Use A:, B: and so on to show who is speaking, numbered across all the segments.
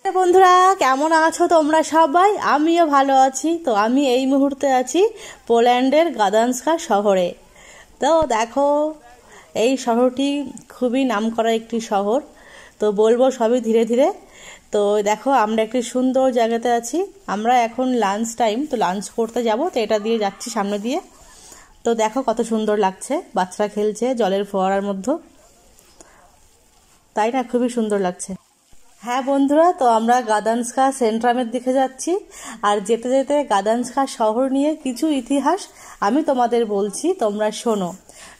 A: বন্ধুরা কেমন আছো তোমরা সবাই? আমিও ভালো আছি। তো আমি এই মুহূর্তে আছি পোল্যান্ডের গাদান্সকা শহরে। তো দেখো, এই শহরটি খুবই নামকরা একটি শহর। তো বলবো সবই ধীরে ধীরে। তো দেখো, আমরা একটি সুন্দর জায়গাতে আছি। আমরা এখন লাঞ্চ টাইম, তো লাঞ্চ করতে যাব, তো এটা দিয়ে যাচ্ছি সামনে দিয়ে। তো দেখো কত সুন্দর লাগছে, বাচ্চারা খেলছে জলের ফোয়ারার মধ্যে, তাই না? খুবই সুন্দর লাগছে। হ্যাঁ বন্ধুরা, তো আমরা গাদান্সকা সেন্ট্রামের দিকে যাচ্ছি। আর যেতে যেতে গাদান্সকা শহর নিয়ে কিছু ইতিহাস আমি তোমাদের বলছি, তোমরা শোনো,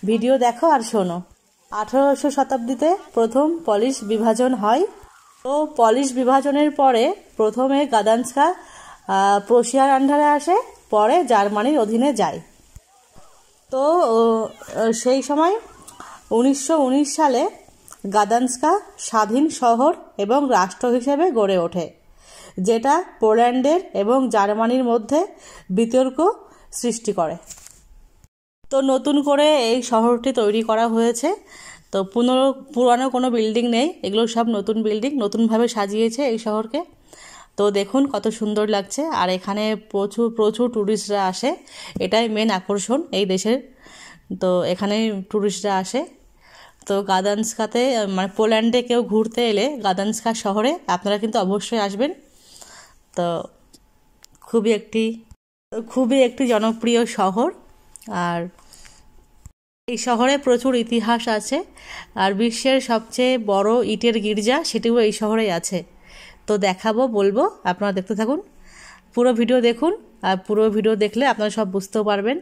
A: ভিডিও দেখো আর শোনো। 1800 শতাব্দীতে প্রথম পলিশ বিভাজন হয়। তো পলিশ বিভাজনের পরে প্রথমে গাদান্সকা প্রুশিয়ার আন্ডারে আসে, পরে জার্মানির অধীনে যায়। তো সেই সময় 1919 সালে গাদান্সকা স্বাধীন শহর এবং রাষ্ট্র হিসেবে গড়ে ওঠে, যেটা পোল্যান্ডের এবং জার্মানির মধ্যে বিতর্ক সৃষ্টি করে। তো নতুন করে এই শহরটি তৈরি করা হয়েছে। তো পুরানো কোনো বিল্ডিং নেই, এগুলো সব নতুন বিল্ডিং, নতুনভাবে সাজিয়েছে এই শহরকে। তো দেখুন কত সুন্দর লাগছে। আর এখানে প্রচুর প্রচুর ট্যুরিস্টরা আসে, এটাই মেন আকর্ষণ এই দেশের। তো এখানে ট্যুরিস্টরা আসে। তো গাদান্সকাতে, মানে পোল্যান্ডে কেউ ঘুরতে এলে গাদান্সকা শহরে আপনারা কিন্তু অবশ্যই আসবেন। তো খুবই একটি খুবই একটি জনপ্রিয় শহর। আর এই শহরে প্রচুর ইতিহাস আছে। আর বিশ্বের সবচেয়ে বড় ইটের গির্জা সেটিও এই শহরেই আছে। তো দেখাবো, বলবো, আপনারা দেখতে থাকুন, পুরো ভিডিও দেখুন। আর পুরো ভিডিও দেখলে আপনারা সব বুঝতেও পারবেন।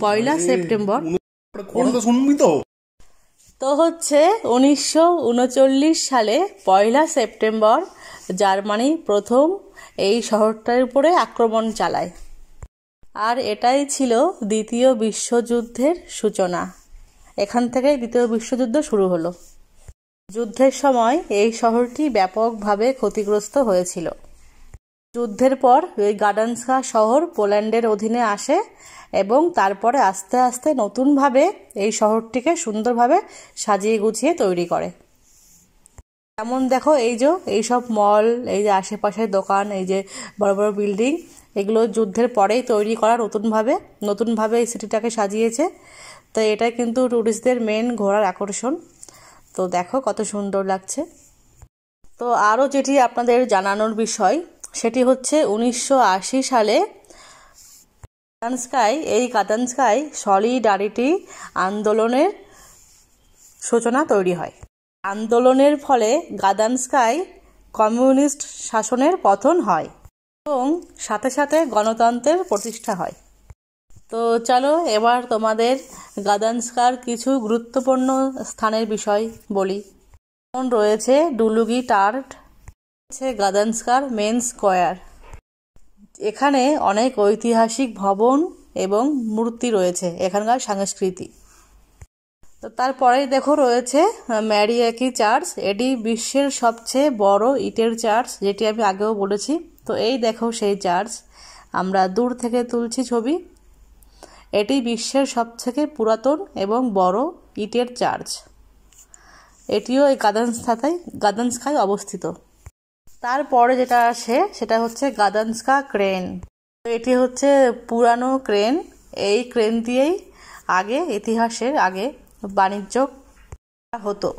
A: পয়লা সেপ্টেম্বর
B: কথাটা শুনবি তো?
A: তো হচ্ছে 1939 সালে পয়লা সেপ্টেম্বর জার্মানি প্রথম এই শহরটার উপরে আক্রমণ চালায়। আর এটাই ছিল দ্বিতীয় বিশ্বযুদ্ধের সূচনা। এখান থেকেই দ্বিতীয় বিশ্বযুদ্ধ শুরু হলো। যুদ্ধের সময় এই শহরটি ব্যাপকভাবে ক্ষতিগ্রস্ত হয়েছিল। যুদ্ধের পর এই গাডানস্কা শহর পোল্যান্ডের অধীনে আসে এবং তারপরে আস্তে আস্তে নতুনভাবে এই শহরটিকে সুন্দরভাবে সাজিয়ে গুছিয়ে তৈরি করে। যেমন দেখো এইসব মল, এই যে আশেপাশের দোকান, এই যে বড় বড় বিল্ডিং, এগুলো যুদ্ধের পরেই তৈরি করা নতুনভাবে এই সিটিটাকে সাজিয়েছে। তো এটা কিন্তু টুরিস্টদের মেন ঘোরার আকর্ষণ। তো দেখো কত সুন্দর লাগছে। তো আরও যেটি আপনাদের জানানোর বিষয় সেটি হচ্ছে 1980 সালে গাদানস্কায় সলিডারিটি আন্দোলনের সূচনা তৈরি হয়। আন্দোলনের ফলে গাদানস্কায় কমিউনিস্ট শাসনের পতন হয় এবং সাথে সাথে গণতন্ত্রের প্রতিষ্ঠা হয়। তো চলো এবার তোমাদের গাদানস্কার কিছু গুরুত্বপূর্ণ স্থানের বিষয় বলি। যেমন রয়েছে ডুলুগি টার্ট, গাদানস্কার মেন স্কোয়ার। এখানে অনেক ঐতিহাসিক ভবন এবং মূর্তি রয়েছে, এখানকার সংস্কৃতি। তো তারপরেই দেখো রয়েছে ম্যারিয়াকি চার্চ। এটি বিশ্বের সবচেয়ে বড় ইটের চার্চ, যেটি আমি আগেও বলেছি। তো এই দেখো সেই চার্চ, আমরা দূর থেকে তুলছি ছবি। এটি বিশ্বের সবথেকে পুরাতন এবং বড় ইটের চার্চ। এটিও এই গাদানস্কায় অবস্থিত। তারপরে যেটা আসে সেটা হচ্ছে গাদানস্কা ক্রেন। এটি হচ্ছে পুরানো ক্রেন। এই ক্রেন দিয়েই ইতিহাসের আগে বাণিজ্য হতো।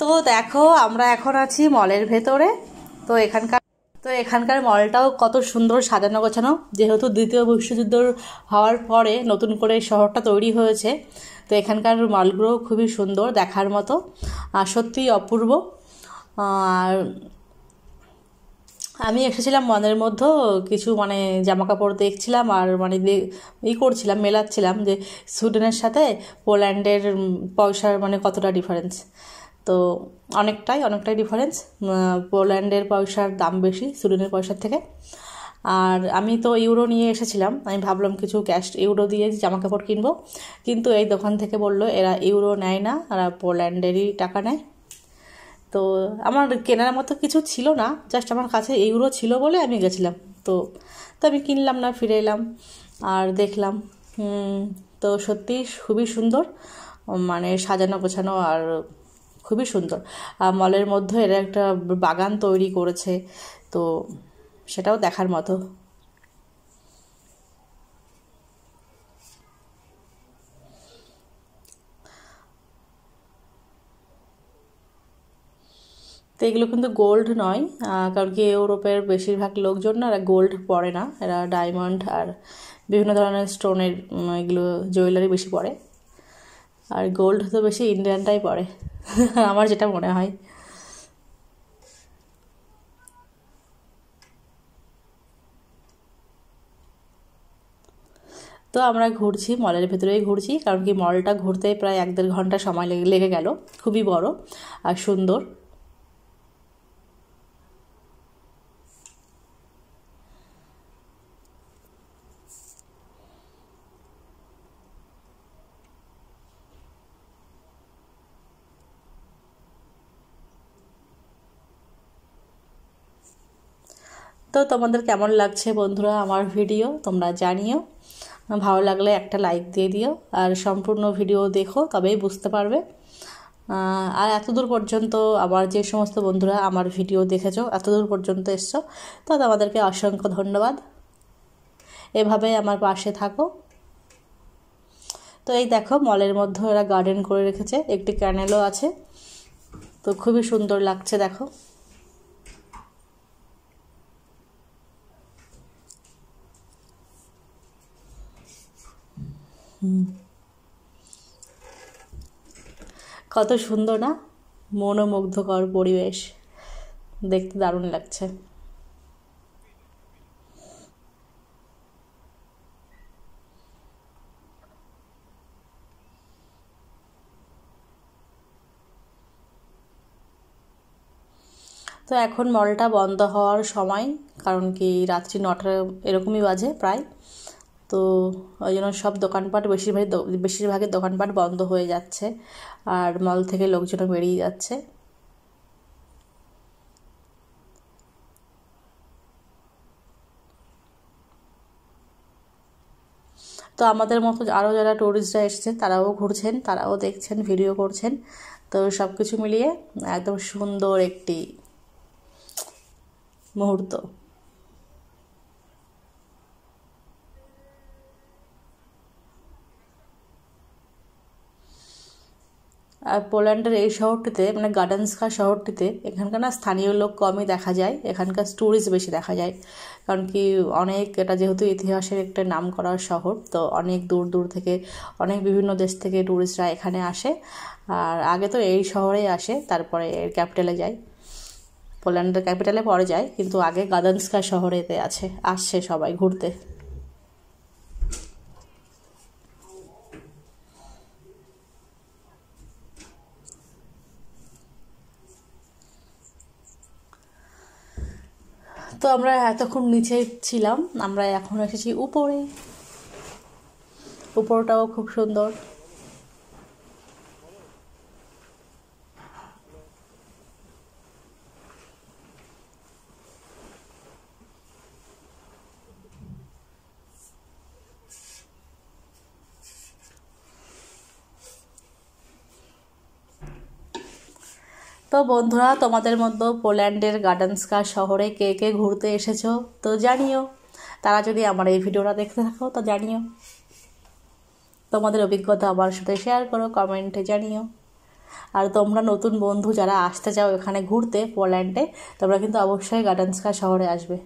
A: তো দেখো আমরা এখন আছি মলের ভেতরে। তো এখানকার মলটাও কত সুন্দর সাজানো গোছানো, যেহেতু দ্বিতীয় বিশ্বযুদ্ধ হওয়ার পরে নতুন করে শহরটা তৈরি হয়েছে। তো এখানকার মলগুলো খুবই সুন্দর, দেখার মতো, আর সত্যিই অপূর্ব। আর আমি এসেছিলাম মনের মধ্যে কিছু জামা কাপড় দেখছিলাম, আর করছিলাম, মেলাচ্ছিলাম যে সুইডেনের সাথে পোল্যান্ডের পয়সার কতটা ডিফারেন্স। তো অনেকটাই ডিফারেন্স। পোল্যান্ডের পয়সার দাম বেশি সুইডেনের পয়সার থেকে। আর আমি তো ইউরো নিয়ে এসেছিলাম, আমি ভাবলাম কিছু ক্যাশ ইউরো দিয়ে জামা কাপড় কিনবো, কিন্তু এই দোকান থেকে বললো এরা ইউরো নেয় না, এরা পোল্যান্ডেরই টাকা নেয়। তো আমার কেনার মতো কিছু ছিল না, জাস্ট আমার কাছে ইউরো ছিল বলে আমি গেছিলাম। তো তো আমি কিনলাম না, ফিরে এলাম আর দেখলাম। তো সত্যি খুবই সুন্দর, সাজানো গোছানো আর খুবই সুন্দর। আর মলের মধ্যে এরা একটা বাগান তৈরি করেছে, তো সেটাও দেখার মতো। তো এগুলো কিন্তু গোল্ড নয়, কারণ কি ইউরোপের বেশিরভাগ লোকজন না, এরা গোল্ড পরে না, এরা ডায়মন্ড আর বিভিন্ন ধরনের স্টোনের এগুলো জুয়েলারি বেশি পরে। আর গোল্ড তো বেশি ইন্ডিয়ানটাই পরে আমার যেটা মনে হয়। তো আমরা ঘুরছি, মলের ভেতরেই ঘুরছি, কারণ কি মলটা ঘুরতে প্রায় 1-1.5 ঘন্টা সময় লেগে গেল। খুবই বড় আর সুন্দর। তো তোমাদের কেমন লাগছে বন্ধুরা আমার ভিডিও তোমরা জানিও। ভালো লাগলে একটা লাইক দিয়ে দিও, আর সম্পূর্ণ ভিডিও দেখো, তবেই বুঝতে পারবে। আর এতদূর পর্যন্ত আবার যে সমস্ত বন্ধুরা আমার ভিডিও দেখেছো, এতদূর পর্যন্ত এসছো, তো তোমাদেরকে অসংখ্য ধন্যবাদ। এভাবে আমার পাশে থাকো। তো এই দেখো মলের মধ্যে এরা গার্ডেন করে রেখেছে, একটি ক্যানেলও আছে, তো খুবই সুন্দর লাগছে দেখো। কত সুন্দর না, মনোমুগ্ধকর পরিবেশ, দেখতে দারুণ লাগছে। তো এখন মলটা বন্ধ হওয়ার সময়, কারণ কি রাত্রি 9টা এরকমই বাজে প্রায়। তো ওই জন্য সব দোকানপাট বেশিরভাগের দোকানপাট বন্ধ হয়ে যাচ্ছে, আর মল থেকে লোকজন বেরিয়ে যাচ্ছে। তো আমাদের মতো আরও যারা ট্যুরিস্টরা এসেছেন তারাও ঘুরছেন, তারাও দেখছেন, ভিডিও করছেন। তো সব কিছু মিলিয়ে একদম সুন্দর একটি মুহূর্ত। আর পোল্যান্ডের এই শহরটিতে গার্ডেনস্কা শহরটিতে এখানকার না স্থানীয় লোক কমই দেখা যায়, এখানকার ট্যুরিস্ট বেশি দেখা যায়। কারণ কি এটা যেহেতু ইতিহাসের একটা নাম করা শহর, তো অনেক দূর দূর থেকে, অনেক বিভিন্ন দেশ থেকে ট্যুরিস্টরা এখানে আসে। আর আগে তো এই শহরেই আসে, তারপরে এর ক্যাপিটালে যায়, পোল্যান্ডের ক্যাপিটালে পরে যায়, কিন্তু আগে গাদানস্কা শহরেতে আসছে সবাই ঘুরতে। তো আমরা এতক্ষণ নিচে ছিলাম, আমরা এখন এসেছি উপরে। উপরটাও খুব সুন্দর। তো বন্ধুরা, তোমাদের মধ্যে পোল্যান্ডের গার্ডেনস্কা শহরে কে কে ঘুরতে এসেছো তো জানিও। তারা যদি আমার এই ভিডিওটা দেখতে থাকো তো জানিও, তোমাদের অভিজ্ঞতা আমার সাথে শেয়ার করো, কমেন্টে জানিও। আর তোমরা নতুন বন্ধু যারা আসতে চাও এখানে ঘুরতে পোল্যান্ডে, তোমরা কিন্তু অবশ্যই গার্ডেনস্কা শহরে আসবে।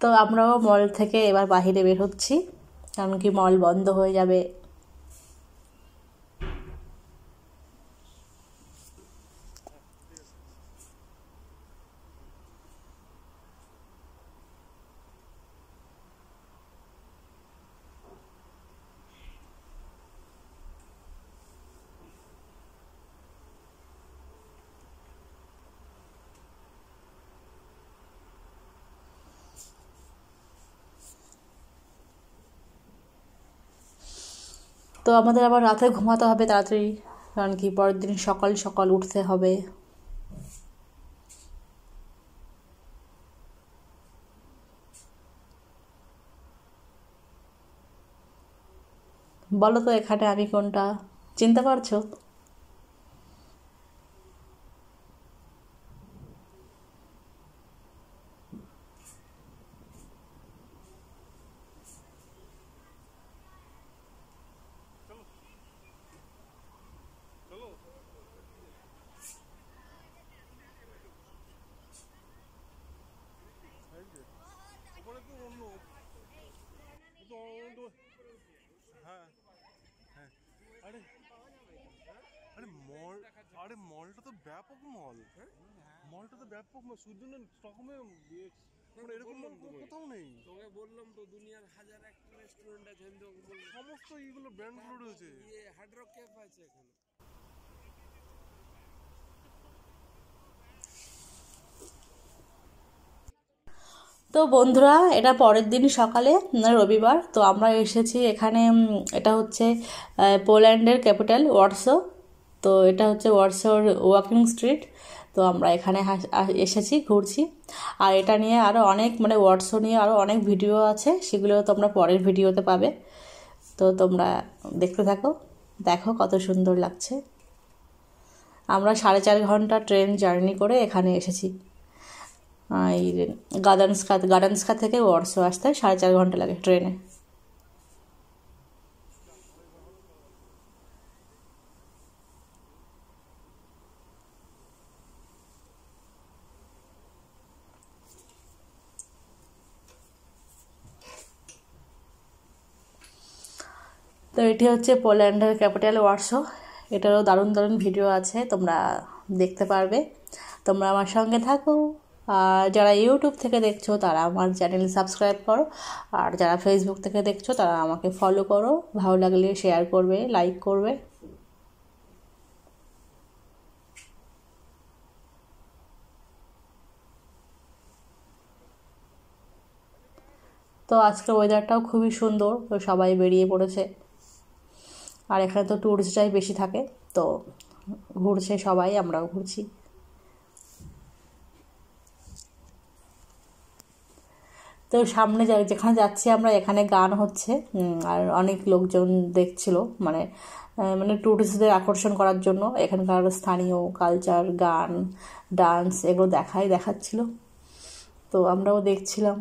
A: তো আমরাও মল থেকে এবার বাহিরে বের হচ্ছি, কারণ কি মল বন্ধ হয়ে যাবে। তো আমাদের আবার রাতে ঘুমাতে হবে তাড়াতাড়ি, কারণ কি পরের দিন সকাল সকাল উঠতে হবে। বলো তো এখানে আমি কোনটা, চিনতে পারছো?
B: হ্যাঁ হ্যাঁ আরে আরে মল, আরে মলটা তো ব্যাপক মল, মলটা তো ব্যাপক মল, শুধু না স্টকহোমে মানে এরকম মল কোথাও নেই।
C: তোকে বললাম তো দুনিয়ার হাজার একটা রেস্টুরেন্ট আছে, আমি তোকে বললাম
B: সমস্ত এইগুলো ব্র্যান্ডগুলো রয়েছে।
C: হার্ড রক ক্যাফে আছে এখানে।
A: তো বন্ধুরা, এটা পরের দিন সকালে, রবিবার। তো আমরা এসেছি এখানে, এটা হচ্ছে পোল্যান্ডের ক্যাপিটাল ওয়ারসো। তো এটা হচ্ছে ওয়ারসোর ওয়াকিং স্ট্রিট। তো আমরা এখানে এসেছি, ঘুরছি। আর এটা নিয়ে আরও অনেক, মানে ওয়ারসো নিয়ে আরও অনেক ভিডিও আছে, সেগুলো তোমরা পরের ভিডিওতে পাবে। তো তোমরা দেখতে থাকো, দেখো কত সুন্দর লাগছে। আমরা 4.5 ঘন্টা ট্রেন জার্নি করে এখানে এসেছি। এই গার্ডেনস্কা থেকে ওয়ারসো আসতে 4.5 ঘন্টা লাগে ট্রেনে। তো এটি হচ্ছে পোল্যান্ডের ক্যাপিটাল ওয়ারসো। এটারও দারুণ দারুণ ভিডিও আছে, তোমরা দেখতে পারবে। তোমরা আমার সঙ্গে থাকো। আর যারা ইউটিউব থেকে দেখছো তারা আমার চ্যানেল সাবস্ক্রাইব করো, আর যারা ফেসবুক থেকে দেখছো তারা আমাকে ফলো করো। ভালো লাগলে শেয়ার করবে, লাইক করবে। তো আজকের ওয়েদারটাও খুবই সুন্দর, তো সবাই বেরিয়ে পড়েছে। আর এখানে তো ট্যুরিস্টরাই বেশি থাকে, তো ঘুরছে সবাই, আমরাও ঘুরছি। তো সামনে যেখানে যাচ্ছি আমরা, এখানে গান হচ্ছে, আর অনেক লোকজন দেখছিল, মানে মানে ট্যুরিস্টদের আকর্ষণ করার জন্য এখানকার স্থানীয় কালচার, গান, ডান্স এগুলো দেখাচ্ছিল। তো আমরাও দেখছিলাম।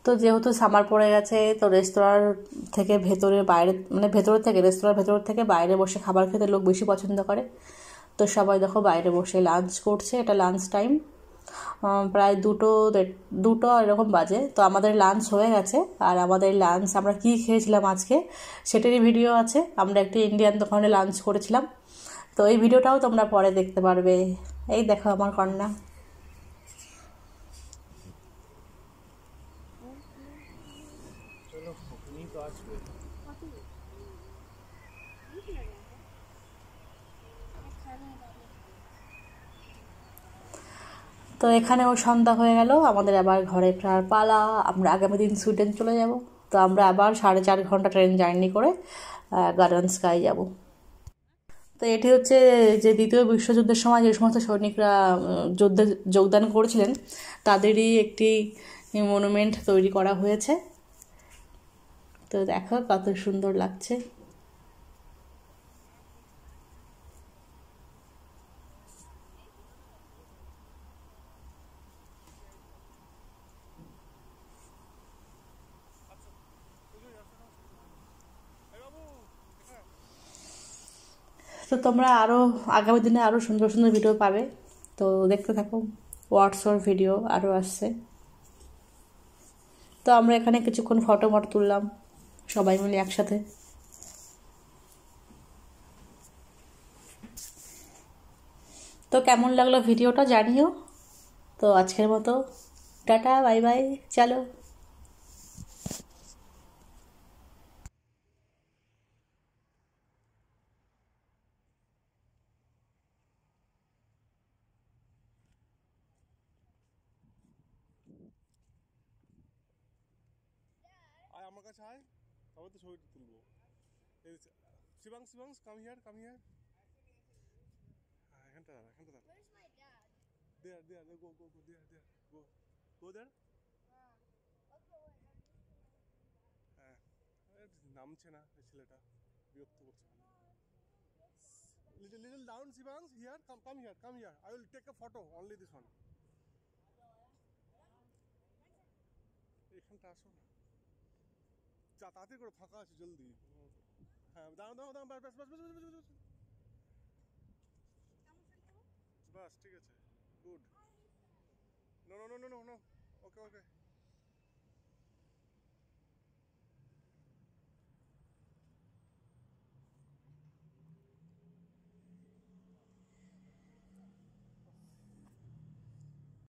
A: তো যেহেতু সামার পড়ে গেছে, তো রেস্তোরাঁর থেকে বাইরে, মানে রেস্তোরাঁর ভেতর থেকে বাইরে বসে খাবার খেতে লোক বেশি পছন্দ করে। তো সবাই দেখো বাইরে বসে লাঞ্চ করছে, এটা লাঞ্চ টাইম। প্রায় দুটো এরকম বাজে। তো আমাদের লাঞ্চ হয়ে গেছে, আর আমাদের লাঞ্চ আমরা কি খেয়েছিলাম আজকে সেটারই ভিডিও আছে। আমরা একটি ইন্ডিয়ান দোকানে লাঞ্চ করেছিলাম, তো এই ভিডিওটাও তোমরা পরে দেখতে পারবে। এই দেখো আমার কন্যা। তো এখানেও সন্ধ্যা হয়ে গেল, আমাদের আবার ঘরে ফেরার পালা। আমরা আগামী দিন সুইডেন চলে যাব। তো আমরা আবার 4.5 ঘন্টা ট্রেন জার্নি করে গার্ডেন স্কাই যাব। তো এটি হচ্ছে যে দ্বিতীয় বিশ্বযুদ্ধের সময় যে সমস্ত সৈনিকরা যুদ্ধে যোগদান করেছিলেন তাদেরই একটি মনুমেন্ট তৈরি করা হয়েছে। তো দেখো কত সুন্দর লাগছে। তো তোমরা আরও আগামী দিনে আরও সুন্দর সুন্দর ভিডিও পাবে, তো দেখতে থাকো। হোয়াটসঅ্যাপ ভিডিও আরও আসছে। তো আমরা এখানে কিছুক্ষণ ফটো তুললাম সবাই মিলে একসাথে। তো কেমন লাগলো ভিডিওটা জানিও। তো আজকের মতো টাটা, বাই বাই, চলো।
B: আয় আমার কাছে আয়, তবে তো ছবিটা তুলবো। Shivansh, Shivansh, come here, come here. হ্যাঁ, এখানটা দাঁড়া, এখানটা দাঁড়া। There, there, go, go, go, there, there, go, go there. হ্যাঁ, নামছে না এই ছেলেটা, বিরক্ত করছে। Little, little down, Shivansh. Here, come, come here, come here. I will take a photo. Only this one. এখানটা আসো না, তাড়াতাড়ি করে, ফাঁকা আছে, জলদি। হ্যাঁ, দাঁড়াও দাঁড়াও দাঁড়াও, বাস বাস বাস বাস বাস বাস, বাস ঠিক আছে, good. No no no no no, okay ওকে।